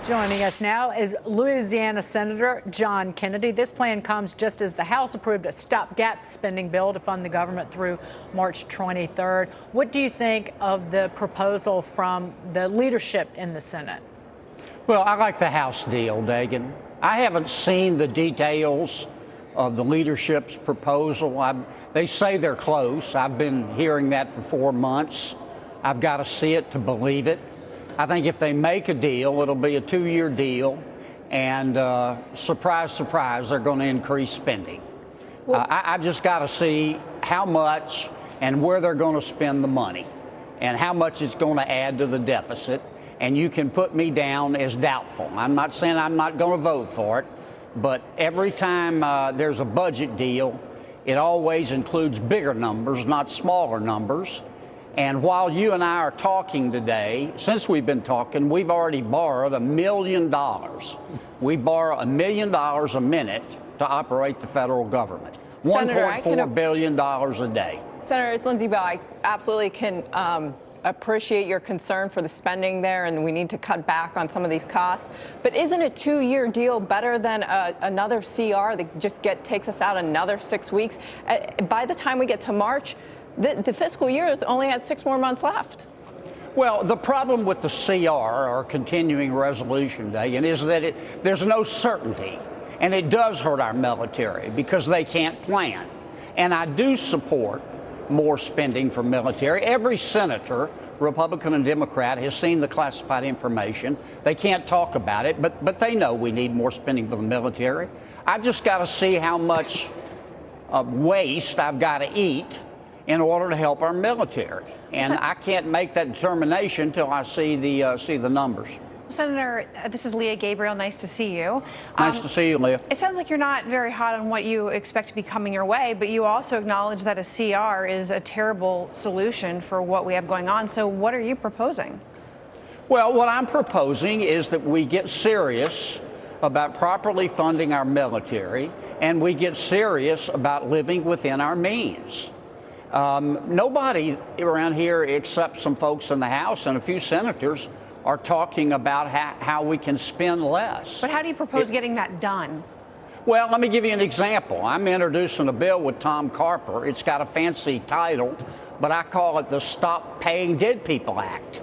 Joining us now is Louisiana Senator John Kennedy. This plan comes just as the House approved a stopgap spending bill to fund the government through March 23rd. What do you think of the proposal from the leadership in the Senate? Well, I like the House deal, Dagan. I haven't seen the details of the leadership's proposal. They say they're close. I've been hearing that for 4 months. I've got to see it to believe it. I think if they make a deal, it'll be a 2-year deal, and surprise, surprise, they're going to increase spending. Well, I've just got to see how much and where they're going to spend the money and how much it's going to add to the deficit, and you can put me down as doubtful. I'm not saying I'm not going to vote for it, but every time there's a budget deal, it always includes bigger numbers, not smaller numbers. And while you and I are talking today, since we've been talking, we've already borrowed $1 million. We borrow $1 million a minute to operate the federal government. $1.4 billion a day. Senator, it's Lindsey Bell. I absolutely can appreciate your concern for the spending there, and we need to cut back on some of these costs. But isn't a 2-year deal better than another CR that just takes us out another 6 weeks? By the time we get to March, the fiscal year only has 6 more months left. Well, the problem with the CR, or continuing resolution, Dagan, is that there's no certainty, and it does hurt our military because they can't plan. And I do support more spending for military. Every senator, Republican and Democrat, has seen the classified information. They can't talk about it, but they know we need more spending for the military. I've just got to see how much waste I've got to eat in order to help our military. And I can't make that determination until I see the numbers. Senator, this is Leah Gabriel. Nice to see you. Nice to see you, Leah. It sounds like you're not very hot on what you expect to be coming your way, but you also acknowledge that a CR is a terrible solution for what we have going on. So what are you proposing? Well, what I'm proposing is that we get serious about properly funding our military, and we get serious about living within our means. Nobody around here except some folks in the House and a few senators are talking about how we can spend less. But how do you propose getting that done? Well, let me give you an example. I'm introducing a bill with Tom Carper. It's got a fancy title, but I call it the Stop Paying Dead People Act.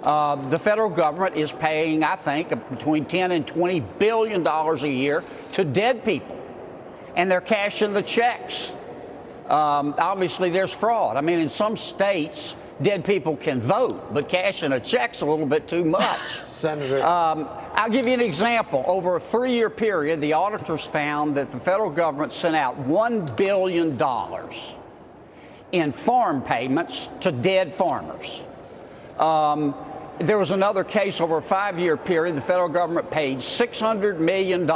The federal government is paying, I think, between $10 and $20 billion a year to dead people, and they're cashing the checks. Obviously, there's fraud. I mean, in some states, dead people can vote, but cashing a check's a little bit too much. Senator. I'll give you an example. Over a 3-year period, the auditors found that the federal government sent out $1 billion in farm payments to dead farmers. There was another case over a 5-year period. The federal government paid $600 million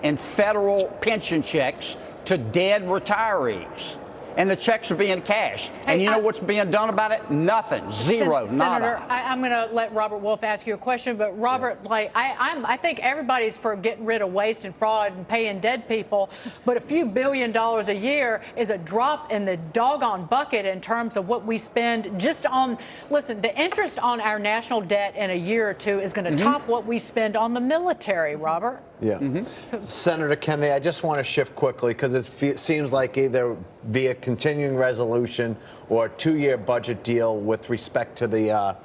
in federal pension checks to dead retirees, and the checks are being cashed. And you know what's being done about it? Nothing. Zero. Senator, nada. I'm going to let Robert Wolf ask you a question, but Robert, I think everybody's for getting rid of waste and fraud and paying dead people, but a few $1 billion a year is a drop in the doggone bucket in terms of what we spend just on, listen, the interest on our national debt in a year or two is going to top what we spend on the military, Robert. Yeah. Senator Kennedy, I just want to shift quickly because it seems like either via continuing resolution or a 2-year budget deal with respect to the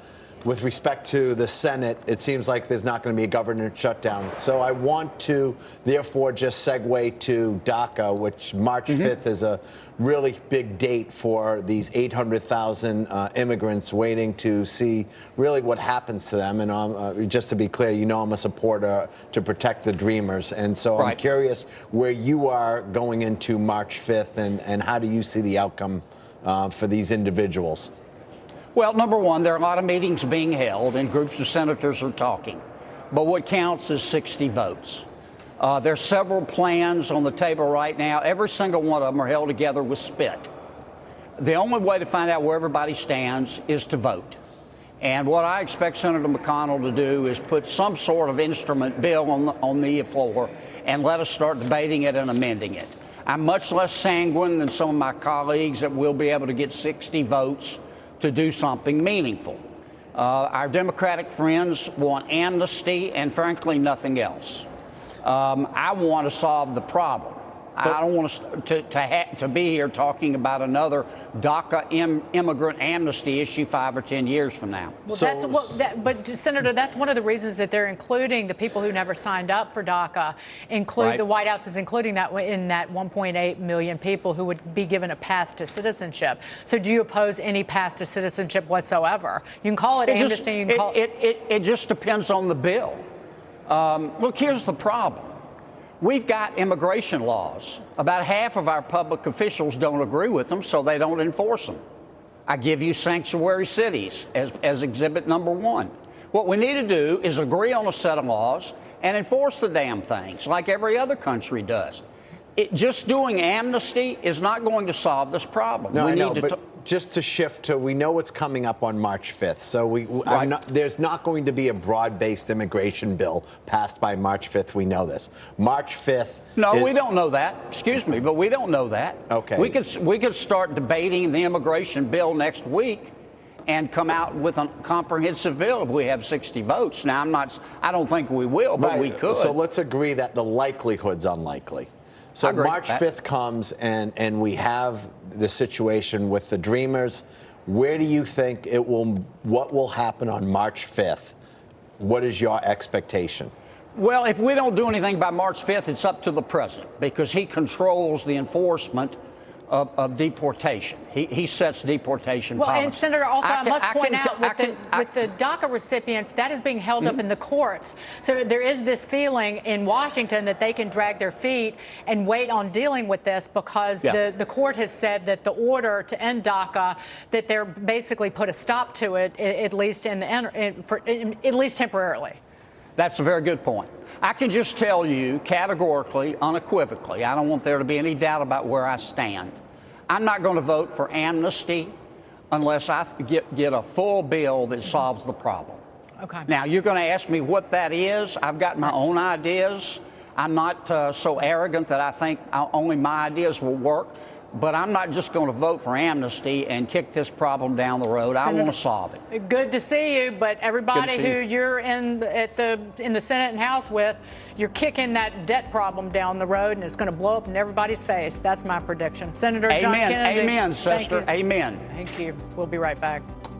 Senate, it seems like there's not going to be a government shutdown. So I want to therefore just segue to DACA, which March 5th is a really big date for these 800,000 immigrants waiting to see really what happens to them. And just to be clear, you know I'm a supporter to protect the Dreamers. And so I'm curious where you are going into March 5th and how do you see the outcome for these individuals? Well, number one, there are a lot of meetings being held and groups of senators are talking. But what counts is 60 votes. There's several plans on the table right now. Every single one of them are held together with spit. The only way to find out where everybody stands is to vote. And what I expect Senator McConnell to do is put some sort of instrument bill on the floor and let us start debating it and amending it. I'm much less sanguine than some of my colleagues that we'll be able to get 60 votes to do something meaningful. Our Democratic friends want amnesty and, frankly, nothing else. I want to solve the problem. I don't want to be here talking about another DACA immigrant amnesty issue 5 or 10 years from now. Well, but Senator, that's one of the reasons that they're including the people who never signed up for DACA. Right. The White House is including that in that 1.8 million people who would be given a path to citizenship. So, do you oppose any path to citizenship whatsoever? You can call it amnesty. It just depends on the bill. Look, here's the problem. We've got immigration laws. About half of our public officials don't agree with them, so they don't enforce them. I give you sanctuary cities as exhibit number 1. What we need to do is agree on a set of laws and enforce the damn things like every other country does. Just doing amnesty is not going to solve this problem. No, I know, but just to shift to, we know what's coming up on March 5th. So there's not going to be a broad-based immigration bill passed by March 5th. We know this. March 5th. No, we don't know that. Excuse me, but we don't know that. Okay. We could start debating the immigration bill next week and come out with a comprehensive bill if we have 60 votes. Now, I don't think we will, but we could. So let's agree that the likelihood's unlikely. So March 5th comes and we have the situation with the Dreamers. Where do you think what will happen on March 5th? What is your expectation? Well, if we don't do anything by March 5th, it's up to the president because he controls the enforcement of deportation. He sets deportation policy. And Senator, also I must point out with the DACA recipients, that is being held up in the courts. So there is this feeling in Washington that they can drag their feet and wait on dealing with this because the court has said that the order to end DACA, that they're basically put a stop to it, at least at least temporarily. That's a very good point. I can just tell you categorically, unequivocally, I don't want there to be any doubt about where I stand. I'm not going to vote for amnesty unless I get a full bill that solves the problem. Okay. Now, you're going to ask me what that is. I've got my own ideas. I'm not so arrogant that I think only my ideas will work. But I'm not just going to vote for amnesty and kick this problem down the road. Senator, I want to solve it. Good to see you, but everybody who you're in the Senate and House with, you're kicking that debt problem down the road, and it's going to blow up in everybody's face. That's my prediction. Senator John Kennedy. Amen, sister. Amen. Thank you. We'll be right back.